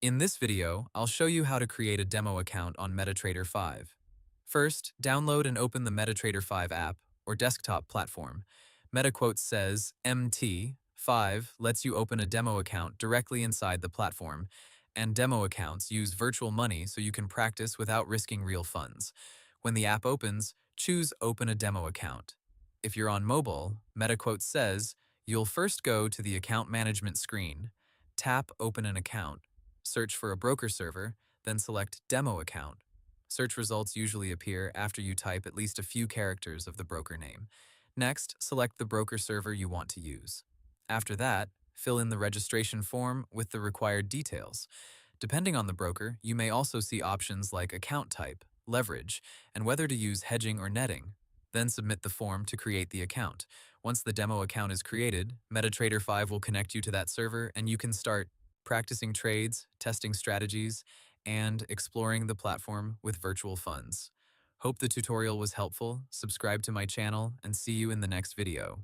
In this video, I'll show you how to create a demo account on MetaTrader 5. First, download and open the MetaTrader 5 app or desktop platform. MetaQuote says MT5 lets you open a demo account directly inside the platform, and demo accounts use virtual money so you can practice without risking real funds. When the app opens, choose Open a Demo Account. If you're on mobile, MetaQuote says you'll first go to the account management screen, tap Open an Account, search for a broker server, then select Demo Account. Search results usually appear after you type at least a few characters of the broker name. Next, select the broker server you want to use. After that, fill in the registration form with the required details. Depending on the broker, you may also see options like account type, leverage, and whether to use hedging or netting. Then submit the form to create the account. Once the demo account is created, MetaTrader 5 will connect you to that server and you can start practicing trades, testing strategies, and exploring the platform with virtual funds. Hope the tutorial was helpful. Subscribe to my channel and see you in the next video.